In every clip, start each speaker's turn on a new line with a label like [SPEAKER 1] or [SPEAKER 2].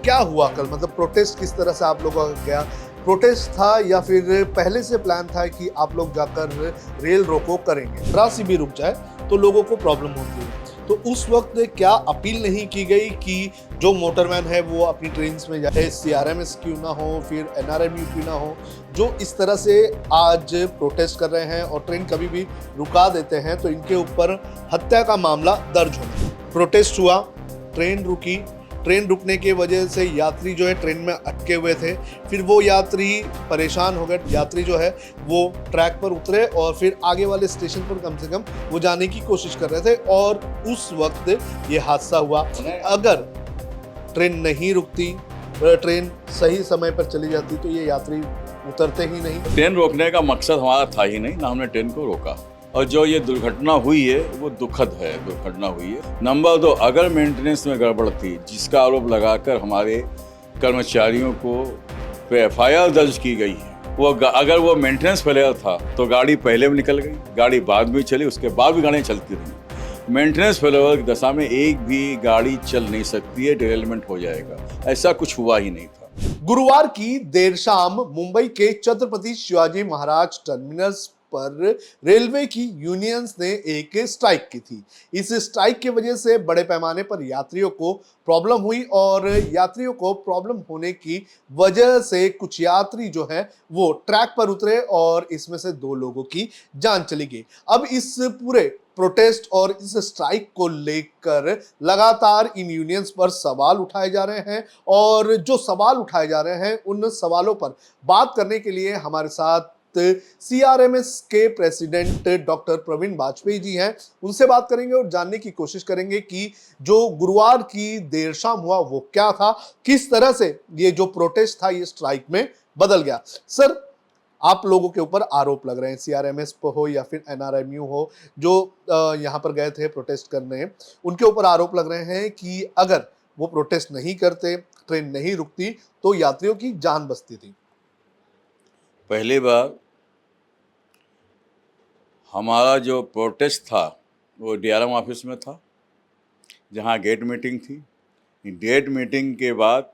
[SPEAKER 1] क्या हुआ कल, मतलब प्रोटेस्ट किस तरह से आप लोगों का गया? प्रोटेस्ट था या फिर पहले से प्लान था कि आप लोग जाकर रेल रोको करेंगे, जरा सी भी रुक जाए तो लोगों को प्रॉब्लम होती है। तो उस वक्त क्या अपील नहीं की गई कि जो मोटरमैन है वो अपनी ट्रेन में जाए, सीआरएमएस क्यों ना हो, फिर एनआरएमयू क्यों ना हो, जो इस तरह से आज प्रोटेस्ट कर रहे हैं और ट्रेन कभी भी रुका देते हैं तो इनके ऊपर हत्या का मामला दर्ज होना। प्रोटेस्ट हुआ, ट्रेन रुकी, ट्रेन रुकने की वजह से यात्री जो है ट्रेन में अटके हुए थे, फिर वो यात्री परेशान हो गए, यात्री जो है वो ट्रैक पर उतरे और फिर आगे वाले स्टेशन पर कम से कम वो जाने की कोशिश कर रहे थे और उस वक्त ये हादसा हुआ। अगर ट्रेन नहीं रुकती, ट्रेन सही समय पर चली जाती तो ये यात्री उतरते ही नहीं।
[SPEAKER 2] ट्रेन रोकने का मकसद हमारा था ही नहीं, ना हमने ट्रेन को रोका। और जो ये दुर्घटना हुई है वो दुखद है, दुर्घटना हुई है। नंबर 2, अगर मेंटेनेंस में गड़बड़ थी जिसका आरोप लगाकर हमारे कर्मचारियों को पे एफआईआर दर्ज की गई है, वो अगर वो मेंटेनेंस फेलियर था तो गाड़ी पहले में निकल गई, गाड़ी बाद में चली, उसके बाद भी गाड़ियाँ चलती रही। मेंटेनेंस फेलियर की दशा में एक भी गाड़ी चल नहीं सकती है, डिरेलमेंट हो जाएगा। ऐसा कुछ हुआ ही नहीं था।
[SPEAKER 1] गुरुवार की देर शाम मुंबई के छत्रपति शिवाजी महाराज टर्मिनस पर रेलवे की यूनियंस ने एक स्ट्राइक की थी। इस स्ट्राइक की वजह से बड़े पैमाने पर यात्रियों को प्रॉब्लम हुई और यात्रियों को प्रॉब्लम होने की वजह से कुछ यात्री जो है वो ट्रैक पर उतरे और इसमें से 2 लोगों की जान चली गई। अब इस पूरे प्रोटेस्ट और इस स्ट्राइक को लेकर लगातार इन यूनियंस पर सवाल उठाए जा रहे हैं और जो सवाल उठाए जा रहे हैं उन सवालों पर बात करने के लिए हमारे साथ सीआरएमएस के प्रेसिडेंट डॉक्टर प्रवीण वाजपेयी जी हैं। उनसे बात करेंगे और जानने की कोशिश करेंगे कि जो गुरुवार की देर शाम हुआ वो क्या था, किस तरह से ये जो प्रोटेस्ट था ये स्ट्राइक में बदल गया। सर, आप लोगों के ऊपर आरोप लग रहे हैं, सीआरएमएस हो या फिर एनआरएमयू हो, जो यहाँ पर गए थे प्रोटेस्ट करने, उनके ऊपर आरोप लग रहे हैं कि अगर वो प्रोटेस्ट नहीं करते, ट्रेन नहीं रुकती तो यात्रियों की जान बचती थी।
[SPEAKER 2] पहली बार हमारा जो प्रोटेस्ट था वो डीआरएम ऑफिस में था, जहां गेट मीटिंग थी। गेट मीटिंग के बाद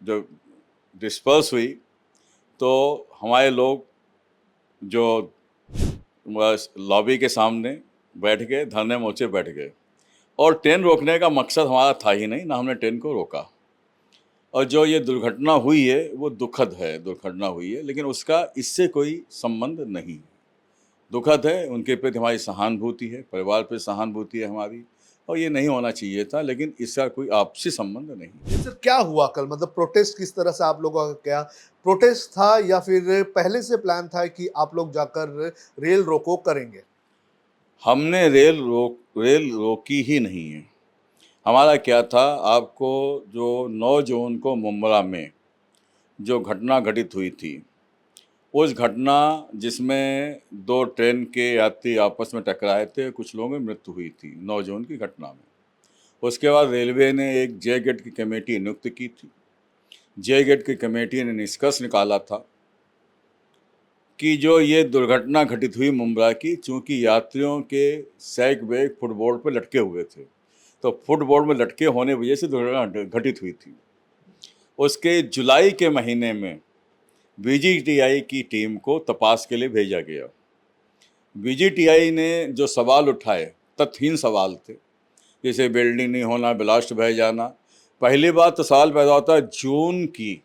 [SPEAKER 2] जो डिस्पर्स हुई तो हमारे लोग जो लॉबी के सामने बैठ गए, धरने मोर्चे बैठ गए। और ट्रेन रोकने का मकसद हमारा था ही नहीं, ना हमने ट्रेन को रोका। और जो ये दुर्घटना हुई है वो दुखद है, दुर्घटना हुई है, लेकिन उसका इससे कोई संबंध नहीं है। दुखद है, उनके प्रति हमारी सहानुभूति है, परिवार पे सहानुभूति है हमारी, और ये नहीं होना चाहिए था, लेकिन इसका कोई आपसी संबंध नहीं।
[SPEAKER 1] सर, क्या हुआ कल, मतलब प्रोटेस्ट किस तरह से आप लोगों का गया? प्रोटेस्ट था या फिर पहले से प्लान था कि आप लोग जाकर रेल रोको करेंगे?
[SPEAKER 2] हमने रेल रोकी ही नहीं है। हमारा क्या था, आपको जो 9 जून को मुंब्रा में जो घटना घटित हुई थी, उस घटना जिसमें 2 ट्रेन के यात्री आपस में टकराए थे, कुछ लोगों की मृत्यु हुई थी 9 जून की घटना में। उसके बाद रेलवे ने एक जे गेट की कमेटी नियुक्त की थी। जे गेट की कमेटी ने निष्कर्ष निकाला था कि जो ये दुर्घटना घटित हुई मुंब्रा की, चूँकि यात्रियों के सैक बैग फुटबोर्ड पर लटके हुए थे, तो फुटबोर्ड में लटके होने की वजह से दुर्घटना घटित हुई थी। उसके जुलाई के महीने में बीजीटीआई की टीम को तपास के लिए भेजा गया। बीजीटीआई ने जो सवाल उठाए, तथ्यहीन सवाल थे, जैसे वेल्डिंग नहीं होना, ब्लास्ट बह जाना। पहली बात तो सवाल पैदा होता है, जून की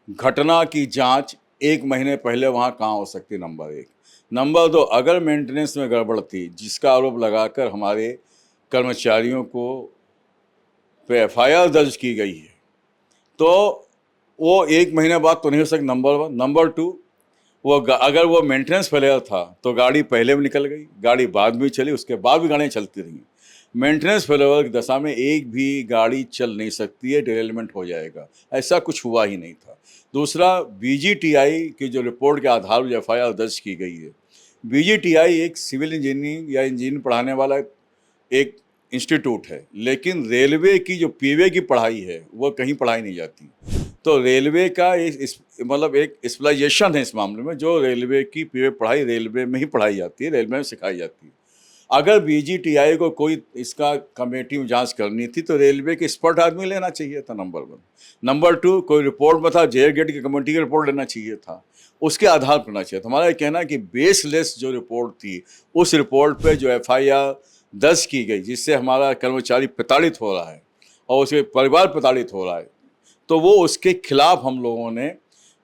[SPEAKER 2] घटना की जांच 1 महीने पहले वहाँ कहाँ हो सकती है, नंबर 1। नंबर 2, अगर मेंटेनेंस में गड़बड़ थी जिसका आरोप लगाकर हमारे कर्मचारियों को पे एफआईआर दर्ज की गई है, तो वो 1 महीने बाद तो नहीं हो सकती, नंबर 1। नंबर 2, वो अगर वो मेंटेनेंस फेलियर था तो गाड़ी पहले में निकल गई, गाड़ी बाद में चली, उसके बाद भी गाड़ियाँ चलती रहीं। मेंटेनेंस फेलियर की दशा में एक भी गाड़ी चल नहीं सकती है, डिरेलमेंट हो जाएगा। ऐसा कुछ हुआ ही नहीं था। दूसरा, बीजीटीआई की जो रिपोर्ट के आधार पर एफआईआर दर्ज की गई है, बीजीटीआई एक सिविल इंजीनियरिंग या इंजीनियरिंग पढ़ाने वाला एक इंस्टीट्यूट है, लेकिन रेलवे की जो पीवे की पढ़ाई है वो कहीं पढ़ाई नहीं जाती। तो रेलवे का मतलब एक स्पेशलाइजेशन है इस मामले में, जो रेलवे की पीवे पढ़ाई रेलवे में ही पढ़ाई जाती है, रेलवे में सिखाई जाती है। अगर बीजीटीआई को कोई इसका कमेटी में जांच करनी थी तो रेलवे के एक्सपर्ट आदमी लेना चाहिए था, नंबर 1। नंबर 2, कोई रिपोर्ट में था जेयर गेट की कमेटी की रिपोर्ट लेना चाहिए था, उसके आधार पर होना चाहिए था। हमारा ये कहना है कि बेसलेस जो रिपोर्ट थी, उस रिपोर्ट पे जो एफआईआर दर्ज की गई, जिससे हमारा कर्मचारी प्रताड़ित हो रहा है और उसके परिवार प्रताड़ित हो रहा है, तो वो उसके खिलाफ हम लोगों ने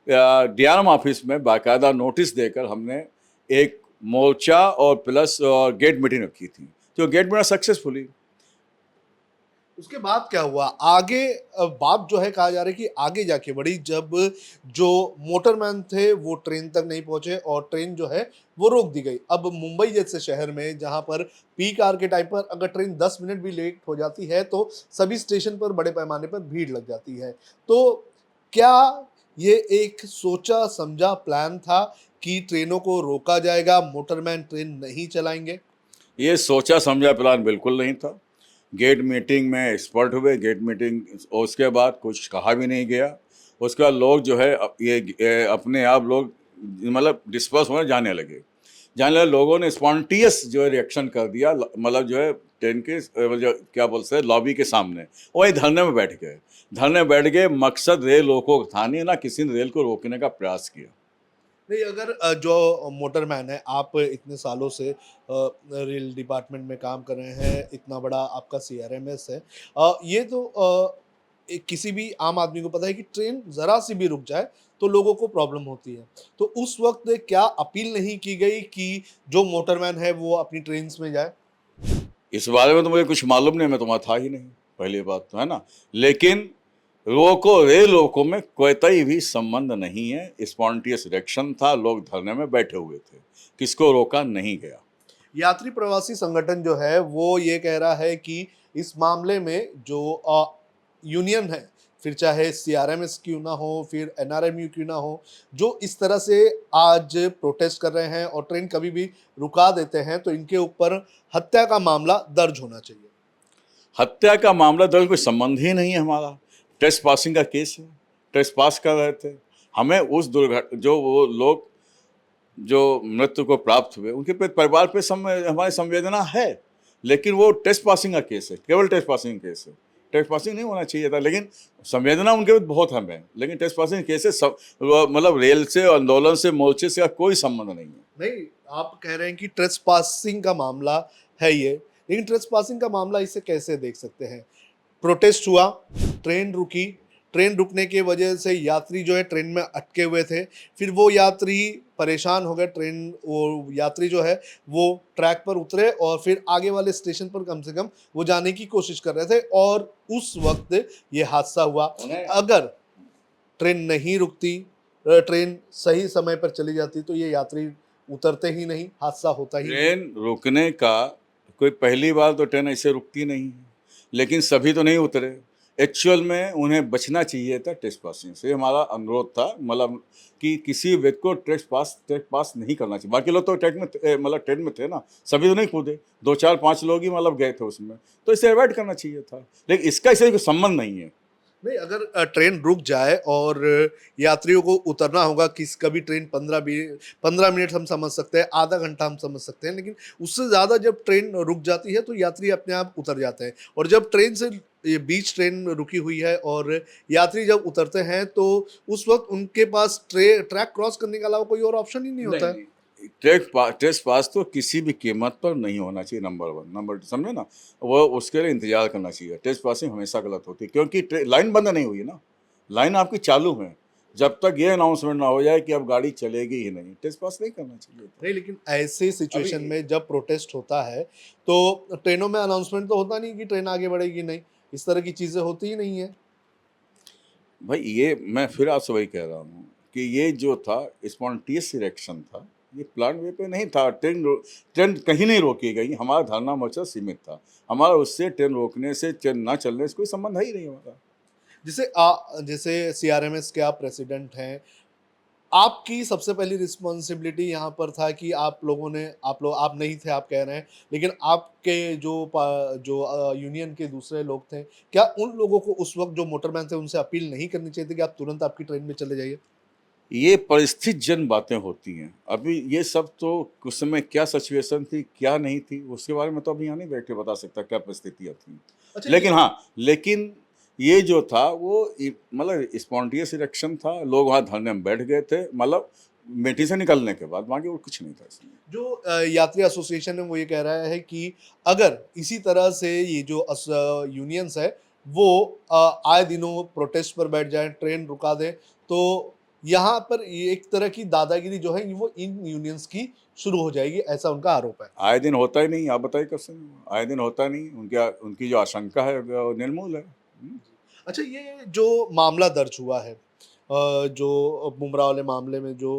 [SPEAKER 2] डीआरएम ऑफिस में बाकायदा नोटिस देकर हमने एक मोर्चा और प्लस गेट मीटिंग रखी थी, जो गेट मीटिंग सक्सेसफुली।
[SPEAKER 1] उसके बाद क्या हुआ आगे? बात जो है कहा जा रहा है कि आगे जाके बढ़ी, जब जो मोटरमैन थे वो ट्रेन तक नहीं पहुंचे और ट्रेन जो है वो रोक दी गई। अब मुंबई जैसे शहर में जहां पर पीक आवर के टाइम पर अगर ट्रेन 10 मिनट भी लेट हो जाती है तो सभी स्टेशन पर बड़े पैमाने पर भीड़ लग जाती है। तो क्या ये एक सोचा समझा प्लान था कि ट्रेनों को रोका जाएगा, मोटरमैन ट्रेन नहीं चलाएंगे?
[SPEAKER 2] ये सोचा समझा प्लान बिल्कुल नहीं था। गेट मीटिंग में एक्सपर्ट हुए, गेट मीटिंग और उसके बाद कुछ कहा भी नहीं गया। उसके बाद लोग जो है अपने आप लोग मतलब डिस्पर्स होने जाने लगे लोगों ने स्पॉन्टियस जो है रिएक्शन कर दिया, मतलब जो है ट्रेन के जो क्या बोलते हैं लॉबी के सामने वही धरने में बैठ गए। मकसद रेल रोको का था नहीं, ना किसी ने रेल को रोकने का प्रयास किया।
[SPEAKER 1] नहीं, अगर जो मोटरमैन है, आप इतने सालों से रेल डिपार्टमेंट में काम कर रहे हैं, इतना बड़ा आपका सीआरएमएस है, ये तो किसी भी आम आदमी को पता है कि ट्रेन जरा सी भी रुक जाए तो लोगों को प्रॉब्लम होती है। तो उस वक्त क्या अपील नहीं की गई कि जो मोटरमैन है वो अपनी ट्रेन में जाए?
[SPEAKER 2] इस बारे में तो मुझे कुछ मालूम नहीं, मैं तुम्हारा था ही नहीं, पहली बात तो है ना। लेकिन रेल रोको में कोई भी संबंध नहीं है, स्पॉन्टियस रिएक्शन था, लोग धरने में बैठे हुए थे, किसको रोका नहीं गया।
[SPEAKER 1] यात्री प्रवासी संगठन जो है वो ये कह रहा है कि इस मामले में जो यूनियन है, फिर चाहे सीआरएमएस क्यों ना हो, फिर एनआरएमयू क्यों ना हो, जो इस तरह से आज प्रोटेस्ट कर रहे हैं और ट्रेन कभी भी रुका देते हैं, तो इनके ऊपर हत्या का मामला दर्ज होना चाहिए।
[SPEAKER 2] हत्या का मामला दर्ज कोई संबंध ही नहीं है हमारा, ट्रेस पासिंग का केस है, ट्रेस पास कर रहे थे। हमें उस जो वो लोग जो मृत्यु को प्राप्त हुए उनके परिवार पे हमारी संवेदना है, लेकिन वो टेस्ट पासिंग का केस है, केवल टेस्ट पासिंग केस है। टेस्ट पासिंग नहीं होना चाहिए था, लेकिन संवेदना उनके भी बहुत हमें, लेकिन टेस्ट पासिंग केस है। मतलब रेल से, आंदोलन से, मोर्चे से कोई संबंध नहीं है।
[SPEAKER 1] नहीं, आप कह रहे हैं कि ट्रेस पासिंग का मामला है ये, लेकिन ट्रेस पासिंग का मामला इसे कैसे देख सकते हैं? प्रोटेस्ट हुआ, ट्रेन रुकी, ट्रेन रुकने की वजह से यात्री जो है ट्रेन में अटके हुए थे, फिर वो यात्री परेशान हो गए, वो यात्री जो है वो ट्रैक पर उतरे और फिर आगे वाले स्टेशन पर कम से कम वो जाने की कोशिश कर रहे थे और उस वक्त ये हादसा हुआ। अगर ट्रेन नहीं रुकती, ट्रेन सही समय पर चली जाती तो ये यात्री उतरते ही नहीं, हादसा होता ही नहीं।
[SPEAKER 2] ट्रेन रुकने का कोई पहली बार तो ट्रेन ऐसे रुकती नहीं है, लेकिन सभी तो नहीं उतरे। एक्चुअल में उन्हें बचना चाहिए था टेस्ट पासिंग से, हमारा अनुरोध था, मतलब कि किसी व्यक्ति को टेस्ट पास नहीं करना चाहिए। बाकी लोग तो मतलब ट्रेन में थे ना, सभी तो नहीं कूदे, 2 4 5 लोग ही मतलब गए थे उसमें, तो इसे अवॉइड करना चाहिए था, लेकिन इसका इससे कोई संबंध नहीं है।
[SPEAKER 1] नहीं, अगर ट्रेन रुक जाए और यात्रियों को उतरना होगा, किस कभी ट्रेन 15 मिनट हम समझ सकते हैं, आधा घंटा हम समझ सकते हैं, लेकिन उससे ज़्यादा जब ट्रेन रुक जाती है तो यात्री अपने आप उतर जाते हैं। और जब ट्रेन से ये बीच ट्रेन रुकी हुई है और यात्री जब उतरते हैं तो उस वक्त उनके पास ट्रैक क्रॉस करने के अलावा कोई और ऑप्शन ही नहीं होता है।
[SPEAKER 2] टेस्ट पास तो किसी भी कीमत पर नहीं होना चाहिए, नंबर 1। नंबर 2, समझे ना, वो उसके लिए इंतजार करना चाहिए। टेस्ट पासिंग हमेशा गलत होती है, क्योंकि लाइन बंद नहीं हुई ना, लाइन आपकी चालू है। जब तक ये अनाउंसमेंट ना हो जाए कि अब गाड़ी चलेगी ही नहीं, टेस्ट पास नहीं करना चाहिए।
[SPEAKER 1] नहीं, लेकिन ऐसे सिचुएशन में जब प्रोटेस्ट होता है तो ट्रेनों में अनाउंसमेंट तो होता नहीं कि ट्रेन आगे बढ़ेगी नहीं, इस तरह की चीज़ें होती ही नहीं है।
[SPEAKER 2] भाई ये मैं फिर आपसे वही कह रहा हूँ कि ये जो था स्पॉन्टेनियस सिलेक्शन था, ये प्लान वे पे नहीं था। ट्रेन कहीं नहीं रोकी गई, हमारा धरना मोर्चा सीमित था, हमारा उससे ट्रेन रोकने से, ट्रेन ना चलने से कोई संबंध ही नहीं हमारा।
[SPEAKER 1] जैसे सीआरएमएस के आप प्रेसिडेंट हैं, आपकी सबसे पहली रिस्पॉन्सिबिलिटी यहाँ पर था कि आप नहीं थे, आप कह रहे हैं, लेकिन आपके जो यूनियन के दूसरे लोग थे, क्या उन लोगों को उस वक्त जो मोटरमैन थे उनसे अपील नहीं करनी चाहिए थी कि आप तुरंत आपकी ट्रेन में चले जाइए?
[SPEAKER 2] ये परिस्थिति जन बातें होती हैं। अभी ये सब तो उस समय क्या सिचुएशन थी, क्या नहीं थी, उसके बारे में तो अभी यहाँ नहीं बैठ के बता सकता क्या परिस्थितियाँ थी।
[SPEAKER 1] अच्छा
[SPEAKER 2] लेकिन हाँ, लेकिन ये जो था वो मतलब स्पॉन्टेनियस इलेक्शन था, लोग वहाँ धरने में बैठ गए थे, मतलब मीटिंग से निकलने के बाद, बाकी और कुछ नहीं था इसमें।
[SPEAKER 1] जो यात्री एसोसिएशन है वो ये कह रहा है कि अगर इसी तरह से ये जो यूनियंस है वो आए दिनों प्रोटेस्ट पर बैठ जाए, ट्रेन रुका दे, तो यहाँ पर ये एक तरह की दादागिरी जो है वो इन यूनियंस की शुरू हो जाएगी, ऐसा उनका आरोप है।
[SPEAKER 2] आए दिन होता ही नहीं, आप बताइए कैसे आए दिन होता नहीं, उनकी जो आशंका है वो निर्मूल है।
[SPEAKER 1] अच्छा, ये जो मामला दर्ज हुआ है, जो बुमराह वाले मामले में जो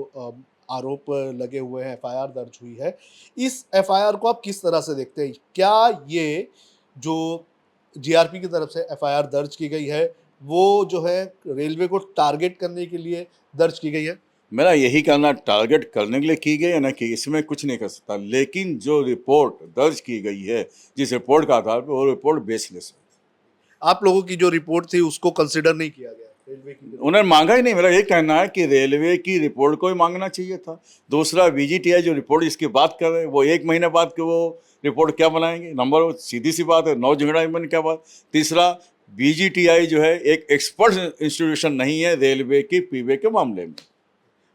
[SPEAKER 1] आरोप लगे हुए हैं, एफआईआर दर्ज हुई है, इस एफआईआर को आप किस तरह से देखते हैं? क्या ये जो जीआरपी की तरफ से एफआईआर दर्ज की गई है, वो जो है रेलवे को टारगेट करने के लिए दर्ज की गई है?
[SPEAKER 2] मेरा यही कहना, टारगेट करने के लिए की गई है ना, कि इसमें कुछ नहीं कर सकता, लेकिन जो रिपोर्ट दर्ज की गई है, जिस रिपोर्ट का आधार पर, वो रिपोर्ट बेसलेस है।
[SPEAKER 1] आप लोगों की जो रिपोर्ट थी उसको कंसिडर नहीं किया गया रेलवे की?
[SPEAKER 2] उन्होंने मांगा ही नहीं। मेरा ये कहना है कि रेलवे की रिपोर्ट को ही मांगना चाहिए था। दूसरा, वीजीटीआई जो रिपोर्ट इसकी बात कर रहे हैं, वो 1 महीने बाद के वो रिपोर्ट क्या बनाएंगे? नंबर सीधी सी बात है, 9 झगड़ा में क्या बात। तीसरा, वीजीटीआई जो है एक एक्सपर्ट इंस्टीट्यूशन नहीं है रेलवे की पीवे के मामले में।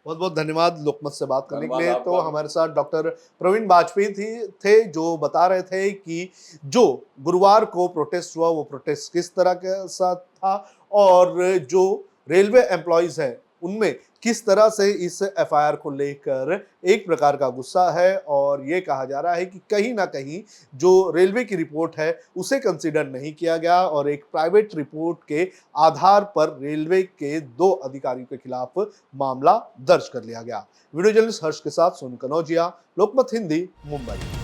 [SPEAKER 1] बहुत बहुत धन्यवाद लोकमत से बात करने के
[SPEAKER 2] धन्यवाद
[SPEAKER 1] लिए।
[SPEAKER 2] आपका।
[SPEAKER 1] तो हमारे साथ डॉक्टर प्रवीण वाजपेयी थे जो बता रहे थे कि जो गुरुवार को प्रोटेस्ट हुआ वो प्रोटेस्ट किस तरह के साथ था और जो रेलवे एम्प्लॉयज हैं उनमें किस तरह से इस एफआईआर को लेकर एक प्रकार का गुस्सा है और ये कहा जा रहा है कि कहीं ना कहीं जो रेलवे की रिपोर्ट है उसे कंसीडर नहीं किया गया और एक प्राइवेट रिपोर्ट के आधार पर रेलवे के 2 अधिकारियों के खिलाफ मामला दर्ज कर लिया गया। वीडियो जर्नलिस्ट हर्ष के साथ सोनू कनौजिया, लोकमत हिंदी, मुंबई।